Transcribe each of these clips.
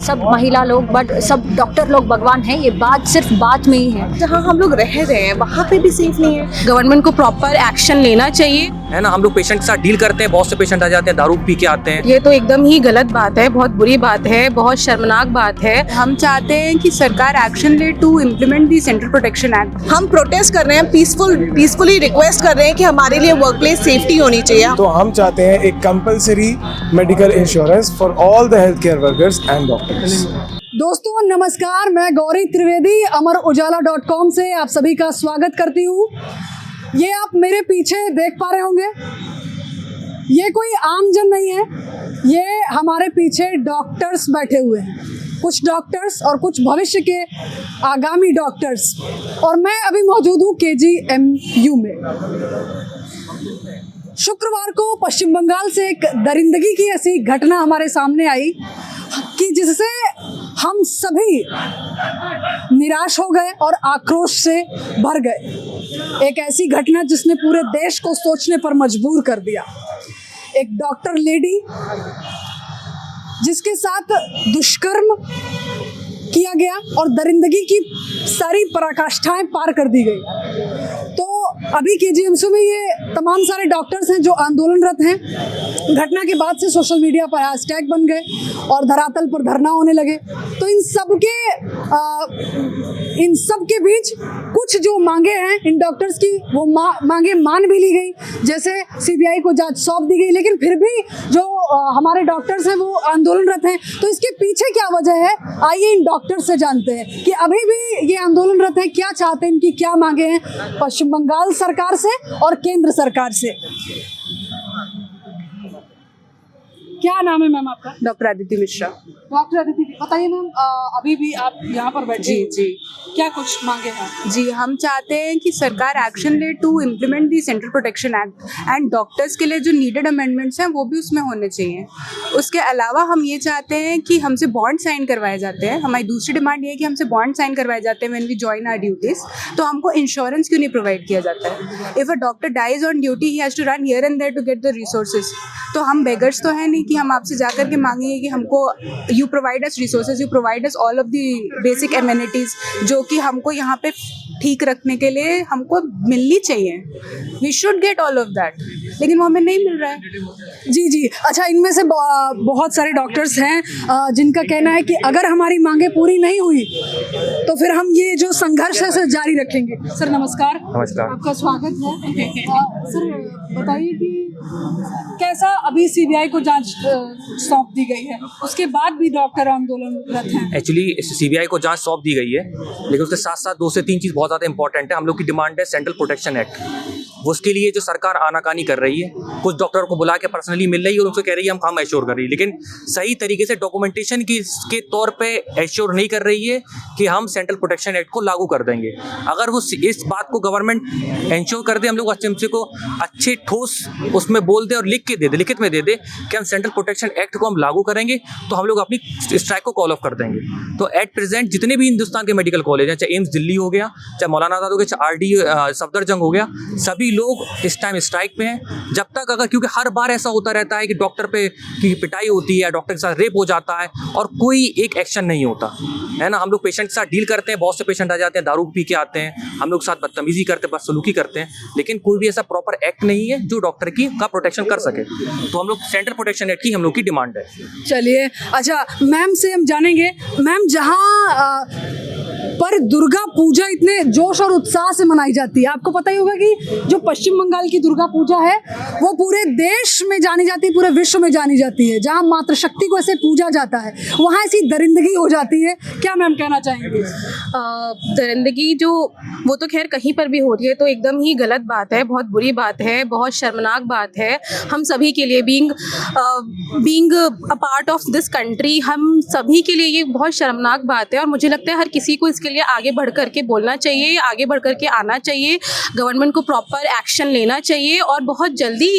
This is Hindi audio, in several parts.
सब महिला लोग, बट सब डॉक्टर लोग भगवान हैं, ये बात सिर्फ बात में ही है। जहाँ हम लोग रह रहे हैं वहाँ पे भी सेफ नहीं है। गवर्नमेंट को प्रॉपर एक्शन लेना चाहिए। है ना, हम लोग पेशेंट के साथ डील करते हैं, बहुत से पेशेंट आ जाते हैं दारू पी के आते हैं। ये तो एकदम ही गलत बात है, बहुत बुरी बात है, बहुत शर्मनाक बात है। हम चाहते हैं कि सरकार एक्शन ले to implement the central protection act. हम प्रोटेस्ट कर रहे हैं, पीसफुली रिक्वेस्ट कर रहे हैं कि हमारे लिए वर्क प्लेस सेफ्टी होनी चाहिए। तो हम चाहते हैं एक compulsory medical insurance for all the health care workers and doctors. दोस्तों नमस्कार, मैं गौरी त्रिवेदी अमर उजाला.com से आप सभी का स्वागत करती हूँ। ये आप मेरे पीछे देख पा रहे होंगे, ये कोई आम जन नहीं है, ये हमारे पीछे डॉक्टर्स बैठे हुए हैं, कुछ डॉक्टर्स और कुछ भविष्य के आगामी डॉक्टर्स। और मैं अभी मौजूद हूँ KGMU में। शुक्रवार को पश्चिम बंगाल से एक दरिंदगी की ऐसी घटना हमारे सामने आई कि जिससे हम सभी निराश हो गए और आक्रोश से भर गए। एक ऐसी घटना जिसने पूरे देश को सोचने पर मजबूर कर दिया। एक डॉक्टर लेडी जिसके साथ दुष्कर्म किया गया और दरिंदगी की सारी पराकाष्ठाएं पार कर दी गई। तो अभी KGMU में ये तमाम सारे डॉक्टर्स हैं जो आंदोलनरत हैं। घटना के बाद से सोशल मीडिया पर हैशटैग बन गए और धरातल पर धरना होने लगे। तो इन सब के बीच कुछ जो मांगे हैं इन डॉक्टर्स की, वो मांगे मान भी ली गई, जैसे CBI को जांच सौंप दी गई। लेकिन फिर भी जो हमारे डॉक्टर्स हैं वो आंदोलनरत हैं। तो इसके पीछे क्या वजह है, आइए इन डॉक्टर से जानते हैं कि अभी भी ये आंदोलनरत हैं, क्या चाहते हैं, इनकी क्या मांगे हैं पश्चिम बंगाल सरकार से और केंद्र सरकार से। क्या नाम है मैम आपका? डॉक्टर आदित्य मिश्रा। डॉक्टर आदित्य, बताइए मैम, अभी भी आप यहाँ पर बैठे जी हो। जी क्या कुछ मांगे हैं? जी, हम चाहते हैं कि सरकार एक्शन ले to implement the central protection act and doctors के लिए जो नीडेड अमेंडमेंट्स हैं वो भी उसमें होने चाहिए। उसके अलावा हम ये चाहते हैं कि हमसे बॉन्ड साइन करवाए जाते हैं। हमारी दूसरी डिमांड ये है कि हमसे बॉन्ड साइन करवाए जाते हैं when we join our duties. तो हमको इंश्योरेंस क्यों नहीं प्रोवाइड किया जाता है? If a doctor dies on duty he has to run here and there to get the resources. तो हम बेगर्स तो है नहीं कि हम आपसे जा करके मांगेंगे कि हमको you provide us resources, you provide us all of the basic amenities जो कि हमको यहाँ पे ठीक रखने के लिए हमको मिलनी चाहिए। We should get all of that, लेकिन वो हमें नहीं मिल रहा है। जी जी, अच्छा, इनमें से बहुत सारे डॉक्टर्स हैं जिनका कहना है कि अगर हमारी मांगे पूरी नहीं हुई तो फिर हम ये जो संघर्ष है उसे जारी रखेंगे। सर नमस्कार। नमस्कार। आपका स्वागत है। सर बताइए कि कैसा अभी CBI को जांच सौंप दी गई है, उसके बाद भी डॉक्टर आंदोलनरत हैं। एक्चुअली CBI को जांच सौंप दी गई है, लेकिन उसके साथ साथ 2 से 3 चीज़ बहुत ज़्यादा इंपॉर्टेंट है। हम लोग की डिमांड है सेंट्रल प्रोटेक्शन एक्ट। उसके लिए जो सरकार आनाकानी कर रही है, कुछ डॉक्टर को बुला के पर्सनली मिल रही है और उनसे कह रही है हम काम एश्योर कर रही है, लेकिन सही तरीके से डॉक्यूमेंटेशन के तौर पे एश्योर नहीं कर रही है कि हम सेंट्रल प्रोटेक्शन एक्ट को लागू कर देंगे। अगर वो इस बात को गवर्नमेंट एंश्योर कर दे, हम लोग HMC को अच्छे ठोस उसमें बोल दे और लिखित में दे दे कि हम सेंट्रल प्रोटेक्शन एक्ट को हम लागू करेंगे, तो हम लोग अपनी स्ट्राइक को कॉल ऑफ कर देंगे। तो एट प्रेजेंट जितने भी हिंदुस्तान के मेडिकल कॉलेज हैं, चाहे एम्स दिल्ली हो गया, चाहे मौलाना आजाद हो गया, चाहे RD सफदरजंग हो गया, सभी लोग इस टाइम स्ट्राइक में हैं। जब तक अगर, क्योंकि हर बार ऐसा होता रहता है कि डॉक्टर पे की पिटाई होती है, डॉक्टर के साथ रेप हो जाता है और कोई एक एक्शन नहीं होता है ना। हम लोग पेशेंट के साथ डील करते हैं, बहुत से पेशेंट आ जाते हैं दारू पी के आते हैं, हम लोग साथ बदतमीजी करते हैं, बदसलूकी करते हैं, लेकिन कोई भी ऐसा प्रॉपर एक्ट नहीं है जो डॉक्टर का प्रोटेक्शन कर सके। तो हम लोग सेंट्रल प्रोटेक्शन एक्ट की हम लोग की डिमांड है। चलिए, अच्छा, मैम से हम जानेंगे, मैम जहाँ पर दुर्गा पूजा इतने जोश और उत्साह से मनाई जाती है, आपको पता ही होगा कि जो पश्चिम बंगाल की दुर्गा पूजा है वो पूरे देश में जानी जाती है, पूरे विश्व में जानी जाती है। जहाँ मातृशक्ति को ऐसे पूजा जाता है वहाँ ऐसी दरिंदगी हो जाती है। क्या मैम कहना चाहेंगे? दरिंदगी जो वो तो खैर कहीं पर भी हो रही है तो एकदम ही गलत बात है, बहुत बुरी बात है, बहुत शर्मनाक बात है। हम सभी के लिए being a part of this country, हम सभी के लिए ये बहुत शर्मनाक बात है। और मुझे लगता है हर किसी को इसके लिए आगे बढ़ कर के बोलना चाहिए, आगे बढ़ कर के आना चाहिए, गवर्नमेंट को प्रॉपर एक्शन लेना चाहिए और बहुत जल्दी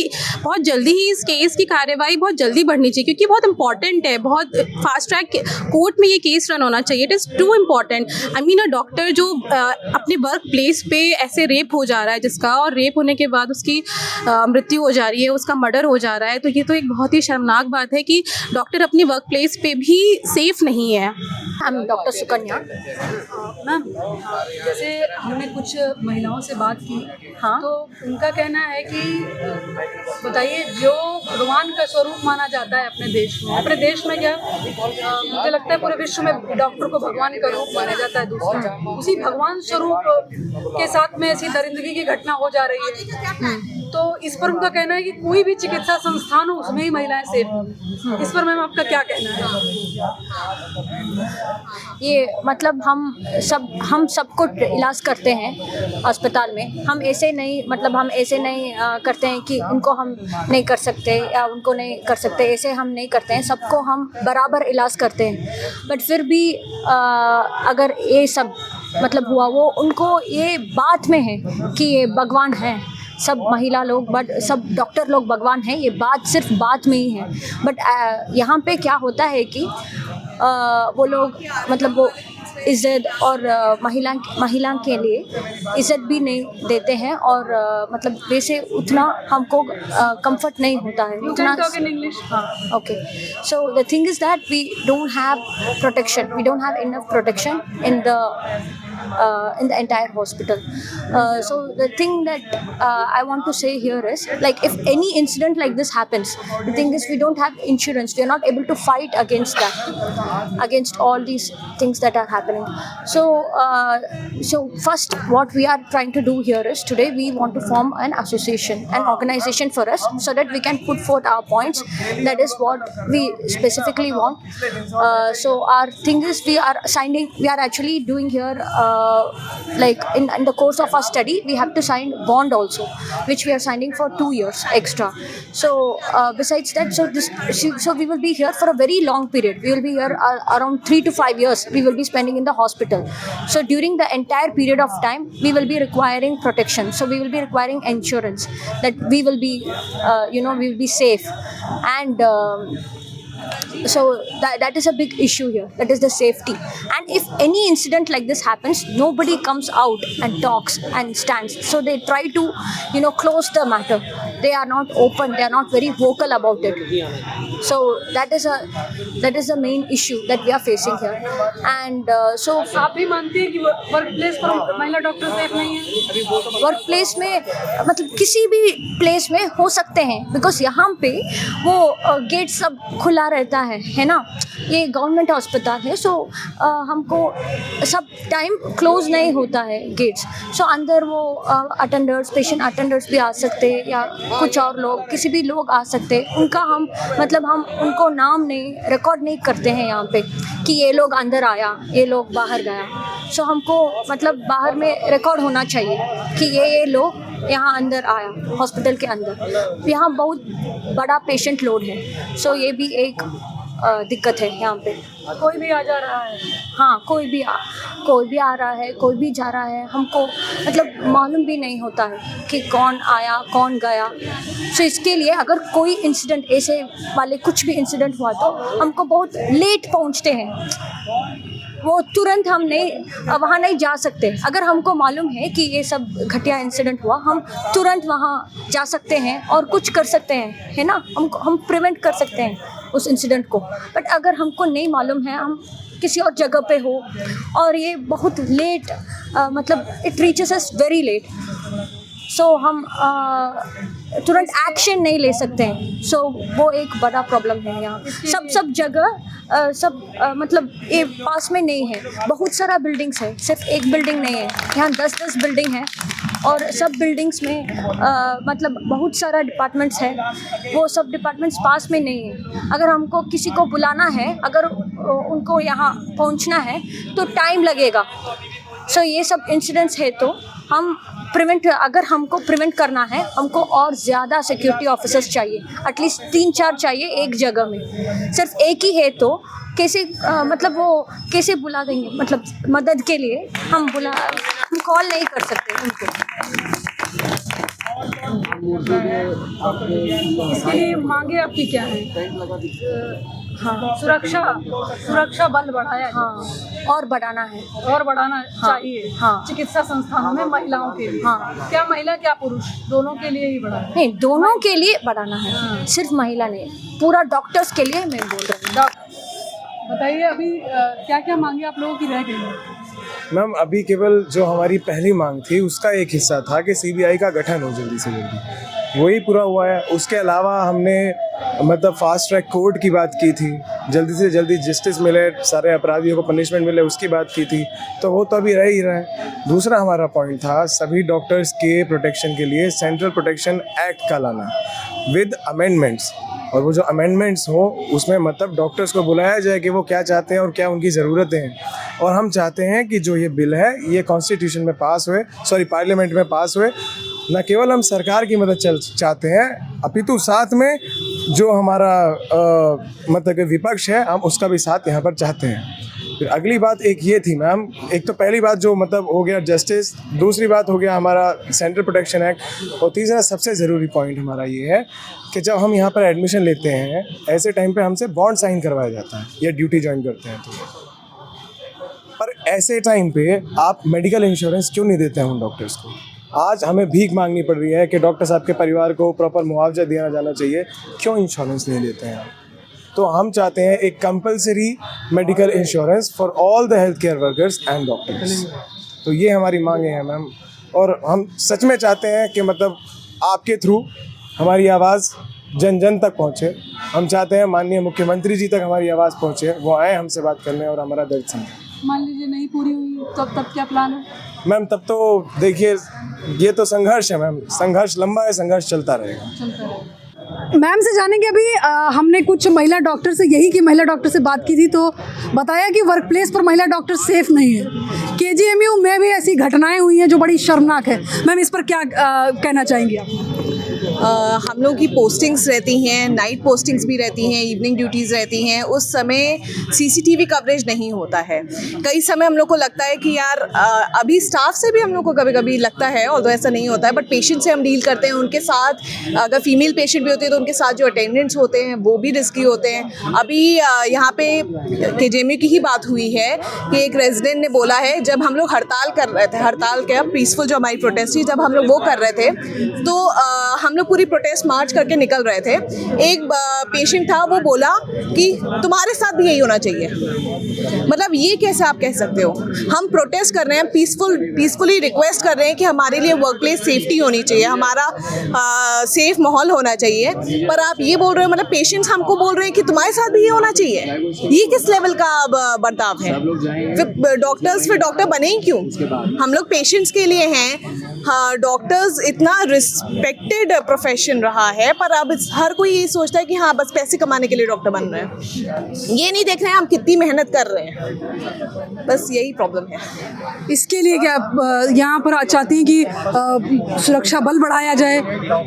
ही इस केस की कार्यवाही बहुत जल्दी बढ़नी चाहिए, क्योंकि बहुत इंपॉर्टेंट है। बहुत फास्ट ट्रैक कोर्ट में ये केस रन होना चाहिए। चाहिए, it is too important. I mean a doctor जो अपने वर्क प्लेस पे ऐसे रेप हो जा रहा है जिसका, और रेप होने के बाद उसकी मृत्यु हो जा रही है, उसका मर्डर हो जा रहा है, तो ये तो एक बहुत ही शर्मनाक बात है कि डॉक्टर अपने वर्क प्लेस पे भी सेफ नहीं है। I am doctor Sukanya. Ma'am, जैसे हमने कुछ महिलाओं से बात की, हाँ। तो उनका कहना है कि बताइए, जो भगवान का स्वरूप माना जाता है अपने देश में क्या, मुझे लगता है पूरे विश्व में डॉक्टर को भगवान का रूप माना जाता है दूसरा, उसी भगवान स्वरूप के साथ में ऐसी दरिंदगी की घटना हो जा रही है। तो इस पर उनका कहना है कि कोई भी चिकित्सा संस्थान हो उसमें ही महिलाएं सेफ हो। इस पर मैम आपका क्या कहना है? ये मतलब हम सबको इलाज करते हैं अस्पताल में। हम ऐसे नहीं करते हैं कि उनको हम नहीं कर सकते या उनको नहीं कर सकते, ऐसे हम नहीं करते हैं। सबको हम बराबर इलाज करते हैं। बट फिर भी अगर ये सब मतलब हुआ, वो उनको ये बात में है कि ये भगवान है, सब महिला लोग बट सब डॉक्टर लोग भगवान हैं, ये बात सिर्फ बात में ही है। बट यहाँ पे क्या होता है कि वो लोग मतलब वो इज़्ज़त और महिला के लिए इज़्ज़त भी नहीं देते हैं, और मतलब वैसे उतना हमको कंफर्ट नहीं होता है उतना। हाँ, okay. So the thing is that we don't have protection, we don't have enough protection in the entire hospital. So the thing that I want to say here is, like, if any incident like this happens, the thing is we don't have insurance, we are not able to fight against that, against all these things that are happening. So first what we are trying to do here is, today we want to form an association, an organization for us, so that we can put forth our points. That is what we specifically want. So our thing is, we are actually doing here, like in the course of our study, we have to sign bond also, which we are signing for 2 years extra. So besides that, so we will be here for a very long period. We will be here around 3 to 5 years we will be spending in the hospital. So during the entire period of time, we will be requiring protection. So we will be requiring insurance, that we will be we will be safe. And so that is a big issue here, that is the safety. And if any incident like this happens, nobody comes out and talks and stands. So they try to close the matter. They are not open, they are not very vocal about it. So that is the main issue that we are facing here. And so आप भी मानती हैं कि वर्क प्लेस पर महिला डॉक्टर सेफ नहीं है? वर्क प्लेस में मतलब किसी भी प्लेस में हो सकते हैं, बिकॉज यहाँ पे वो गेट सब खुला रहता है ना। ये गवर्नमेंट अस्पताल है, सो हमको सब टाइम क्लोज नहीं होता है गेट्स। सो अंदर वो पेशेंट अटेंडर्स भी आ सकते हैं, या कुछ और लोग, किसी भी लोग आ सकते हैं। उनका हम उनको नाम नहीं रिकॉर्ड नहीं करते हैं यहाँ पे कि ये लोग अंदर आया, ये लोग बाहर गया। सो हमको मतलब बाहर में रिकॉर्ड होना चाहिए कि ये लोग यहाँ अंदर आया हॉस्पिटल के अंदर। यहाँ बहुत बड़ा पेशेंट लोड है, सो ये भी एक दिक्कत है यहाँ पे। कोई भी आ जा रहा है? हाँ, कोई भी आ रहा है, कोई भी जा रहा है। हमको मतलब मालूम भी नहीं होता है कि कौन आया कौन गया। सो इसके लिए अगर कोई इंसिडेंट ऐसे वाले कुछ भी इंसिडेंट हुआ तो हमको बहुत लेट पहुँचते हैं, वो तुरंत हम वहाँ नहीं जा सकते। अगर हमको मालूम है कि ये सब घटिया इंसिडेंट हुआ, हम तुरंत वहाँ जा सकते हैं और कुछ कर सकते हैं, है ना। हम प्रिवेंट कर सकते हैं उस इंसिडेंट को। बट अगर हमको नहीं मालूम है, हम किसी और जगह पे हो और ये बहुत लेट मतलब it reaches us very late, so हम तुरंत एक्शन नहीं ले सकते हैं। सो वो एक बड़ा प्रॉब्लम है यहाँ। सब जगह मतलब ये पास में नहीं है, बहुत सारा बिल्डिंग्स है, सिर्फ एक बिल्डिंग नहीं है। यहाँ 10 बिल्डिंग है, और सब बिल्डिंग्स में मतलब बहुत सारा डिपार्टमेंट्स है, वो सब डिपार्टमेंट्स पास में नहीं है। अगर हमको किसी को बुलाना है, अगर उनको यहाँ पहुँचना है तो टाइम लगेगा। सो ये सब इंसिडेंट्स है, तो हम अगर हमको प्रिवेंट करना है, हमको और ज़्यादा सिक्योरिटी ऑफिसर्स चाहिए, एटलीस्ट 3-4 चाहिए एक जगह में। सिर्फ एक ही है तो कैसे मतलब वो कैसे बुला देंगे, मतलब मदद के लिए हम कॉल नहीं कर सकते उनको। इसके लिए मांगे आपकी क्या है? हाँ सुरक्षा बल बढ़ाया हाँ और बढ़ाना है। और बढ़ाना चाहिए हाँ। चिकित्सा संस्थानों में महिलाओं के लिए। हाँ। क्या महिला क्या पुरुष दोनों के लिए ही बढ़ाना? नहीं, दोनों के लिए बढ़ाना है, सिर्फ महिला नहीं, पूरा डॉक्टर्स के लिए मैं बोल रही हूँ। बताइए अभी क्या क्या मांगे आप लोगों की रह गई हैं? मैम अभी केवल जो हमारी पहली मांग थी उसका एक हिस्सा था कि सीबीआई का गठन हो जल्दी से जल्दी, वही पूरा हुआ है। उसके अलावा हमने मतलब फास्ट ट्रैक कोर्ट की बात की थी, जल्दी से जल्दी जस्टिस मिले, सारे अपराधियों को पनिशमेंट मिले, उसकी बात की थी, तो वो तो अभी रह ही रहा है। दूसरा हमारा पॉइंट था सभी डॉक्टर्स के प्रोटेक्शन के लिए सेंट्रल प्रोटेक्शन एक्ट का लाना विद अमेंडमेंट्स, और वो जो अमेंडमेंट्स हो उसमें मतलब डॉक्टर्स को बुलाया जाए कि वो क्या चाहते हैं और क्या उनकी ज़रूरतें हैं। और हम चाहते हैं कि जो ये बिल है ये कॉन्स्टिट्यूशन में पास हुए, पार्लियामेंट में पास हुए। न केवल हम सरकार की मदद चाहते हैं, अपितु साथ में जो हमारा मतलब कि विपक्ष है हम उसका भी साथ यहाँ पर चाहते हैं। फिर अगली बात एक ये थी मैम, एक तो पहली बात जो मतलब हो गया जस्टिस, दूसरी बात हो गया हमारा सेंट्रल प्रोटेक्शन एक्ट, और तीसरा सबसे ज़रूरी पॉइंट हमारा ये है कि जब हम यहाँ पर एडमिशन लेते हैं ऐसे टाइम पे हमसे बॉन्ड साइन करवाया जाता है या ड्यूटी ज्वाइन करते हैं, तो पर ऐसे टाइम पे आप मेडिकल इंश्योरेंस क्यों नहीं देते हैं उन डॉक्टर्स को? आज हमें भीख मांगनी पड़ रही है कि डॉक्टर साहब के परिवार को प्रॉपर मुआवजा दिया जाना चाहिए, क्यों इंश्योरेंस नहीं देते हैं? तो हम चाहते हैं एक compulsory medical insurance for all the health care workers and doctors. तो ये हमारी मांगे हैं मैम, और हम सच में चाहते हैं कि मतलब आपके थ्रू हमारी आवाज़ जन जन तक पहुँचे। हम चाहते हैं माननीय मुख्यमंत्री जी तक हमारी आवाज़ पहुँचे, वो आए हमसे बात करने और हमारा दर्द समझें। मान लीजिए नहीं पूरी हुई तब क्या प्लान है? मैम तब तो देखिए ये तो संघर्ष है मैम, संघर्ष लंबा है, संघर्ष चलता रहेगा। मैम से जानेंगे अभी हमने कुछ महिला डॉक्टर से यही की महिला डॉक्टर से बात की थी, तो बताया कि वर्क प्लेस पर महिला डॉक्टर सेफ नहीं है। केजीएमयू में भी ऐसी घटनाएं हुई हैं जो बड़ी शर्मनाक है। मैम इस पर क्या कहना चाहेंगी आप? हम लोग की पोस्टिंग्स रहती हैं, नाइट पोस्टिंग्स भी रहती हैं, इवनिंग ड्यूटीज़ रहती हैं, उस समय सीसीटीवी कवरेज नहीं होता है। कई समय हम लोग को लगता है कि यार अभी स्टाफ से भी हम लोग को कभी कभी लगता है, ऑल्दो ऐसा नहीं होता है, बट पेशेंट से हम डील करते हैं, उनके साथ अगर फीमेल पेशेंट भी होते हैं तो उनके साथ जो अटेंडेंट्स होते हैं वो भी रिस्की होते हैं। अभी यहाँ पे केजीएमयू की ही बात हुई है कि एक रेजिडेंट ने बोला है, जब हम लोग हड़ताल कर रहे थे, हड़ताल क्या पीसफुल जो हमारी प्रोटेस्ट थी, जब हम लोग वो कर रहे थे तो हम लोग पूरी प्रोटेस्ट मार्च करके निकल रहे थे। एक पेशेंट था, वो बोला कि तुम्हारे साथ भी यही होना चाहिए। मतलब ये कैसे आप कह सकते हो? हम प्रोटेस्ट कर रहे हैं, पीसफुली रिक्वेस्ट कर रहे हैं कि हमारे लिए वर्क प्लेस सेफ्टी होनी चाहिए, हमारा सेफ माहौल होना चाहिए, पर आप ये बोल रहे हो, मतलब पेशेंट्स हमको बोल रहे हैं कि तुम्हारे साथ भी ये होना चाहिए। ये किस लेवल का बर्ताव है? डॉक्टर्स फिर डॉक्टर बने ही क्यों? हम लोग पेशेंट्स के लिए हैं। हाँ, डॉक्टर्स इतना रिस्पेक्टेड प्रोफेशन रहा है, पर अब हर कोई ये सोचता है कि हाँ बस पैसे कमाने के लिए डॉक्टर बन रहे हैं, ये नहीं देख रहे हैं हम कितनी मेहनत कर रहे हैं। बस यही प्रॉब्लम है। इसके लिए क्या यहाँ पर चाहती हैं कि सुरक्षा बल बढ़ाया जाए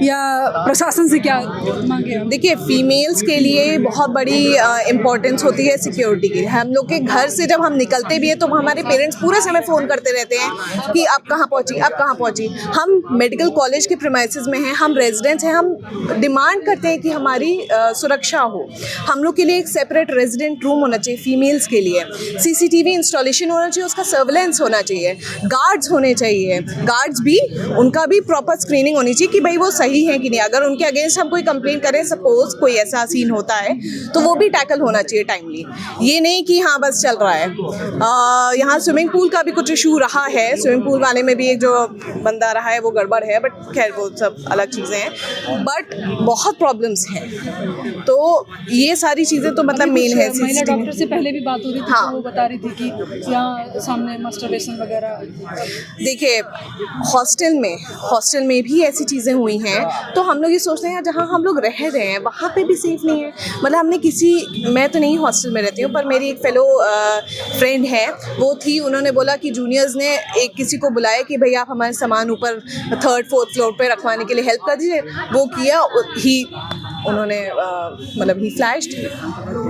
या प्रशासन से क्या मांगे? देखिए, फीमेल्स के लिए बहुत बड़ी इम्पोर्टेंस होती है सिक्योरिटी की। हम लोग के घर से जब हम निकलते भी हैं तो हमारे पेरेंट्स पूरे समय फ़ोन करते रहते हैं कि आप कहाँ पहुँची, आप कहाँ पहुँची। हम मेडिकल कॉलेज के प्रीमाइसेस में हैं, हम रेजिडेंट्स हैं, हम डिमांड करते हैं कि हमारी सुरक्षा हो। हम लोग के लिए एक सेपरेट रेजिडेंट रूम होना चाहिए फीमेल्स के लिए, सीसीटीवी इंस्टॉलेशन होना चाहिए, उसका सर्वेलेंस होना चाहिए, गार्ड्स होने चाहिए, गार्ड्स भी उनका भी प्रॉपर स्क्रीनिंग होनी चाहिए कि भाई वो सही है कि नहीं। अगर उनके अगेंस्ट हम कोई कंप्लेंट करें, सपोज कोई ऐसा सीन होता है, तो वो भी टैकल होना चाहिए टाइमली। ये नहीं कि हाँ बस चल रहा है। यहाँ स्विमिंग पूल का भी कुछ इशू रहा है, स्विमिंग पूल वाले में भी एक जो बंदा रहा है वो गड़बड़ है, बट खैर वो सब अलग चीज़ें हैं, बट बहुत प्रॉब्लम्स हैं। तो ये सारी चीज़ें तो मतलब मेन है। महिला डॉक्टर से पहले भी बात हो रही थी, हाँ। तो वो बता रही थी कि यहाँ सामने मास्टरबेशन वगैरह। देखिए, हॉस्टल में भी ऐसी चीज़ें हुई हैं, तो हम लोग ये सोचते हैं जहाँ हम लोग रह रहे हैं वहाँ पे भी सेफ नहीं है। मतलब मैं तो नहीं हॉस्टल में रहती हूँ, पर मेरी एक फेलो फ्रेंड है, वो थी, उन्होंने बोला कि जूनियर्स ने एक किसी को बुलाया कि भाई आप हमारे सामान ऊपर 3rd 4th फ्लोर पे रखवाने के लिए हेल्प कर दीजिए। वो किया, उन्होंने मतलब ही फ्लैश्ड।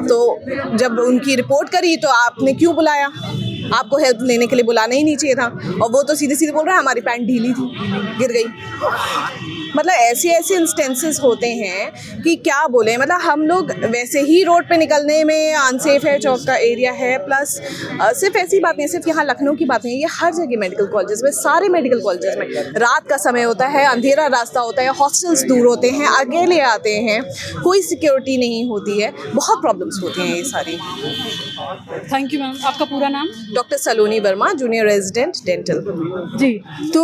तो जब उनकी रिपोर्ट करी तो आपने क्यों बुलाया? आपको हेल्प लेने के लिए बुलाना ही नहीं चाहिए था। और वो तो सीधे सीधे बोल रहा है हमारी पैंट ढीली थी, गिर गई। मतलब ऐसे ऐसे इंस्टेंसेस होते हैं कि क्या बोले, मतलब हम लोग वैसे ही रोड पे निकलने में अनसेफ है, चौक का एरिया है, प्लस सिर्फ ऐसी बात नहीं, सिर्फ यहाँ लखनऊ की बात नहीं, ये हर जगह मेडिकल कॉलेजेस में, सारे मेडिकल कॉलेजेस में रात का समय होता है, अंधेरा रास्ता होता है, हॉस्टल्स दूर होते हैं, अकेले आते हैं, कोई सिक्योरिटी नहीं होती है, बहुत प्रॉब्लम्स होती हैं ये सारी। Thank you ma'am. आपका पूरा नाम? डॉक्टर सलोनी वर्मा, जूनियर रेजिडेंट डेंटल। जी, तो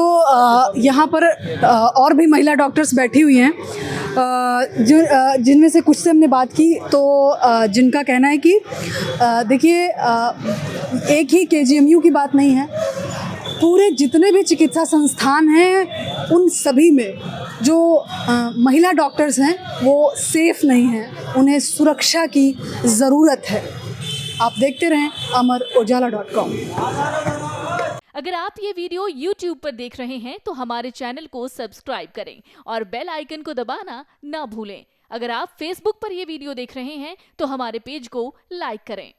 यहाँ पर और भी महिला डॉक्टर्स बैठी हुई हैं, जिनमें से कुछ से हमने बात की, तो जिनका कहना है कि देखिए, एक ही KGMU की बात नहीं है, पूरे जितने भी चिकित्सा संस्थान हैं उन सभी में जो महिला डॉक्टर्स हैं वो सेफ नहीं हैं, उन्हें सुरक्षा की ज़रूरत है। आप देखते रहें अमरउजाला.com। अगर आप ये वीडियो YouTube पर देख रहे हैं तो हमारे चैनल को सब्सक्राइब करें और बेल आइकन को दबाना ना भूलें। अगर आप Facebook पर ये वीडियो देख रहे हैं तो हमारे पेज को लाइक करें।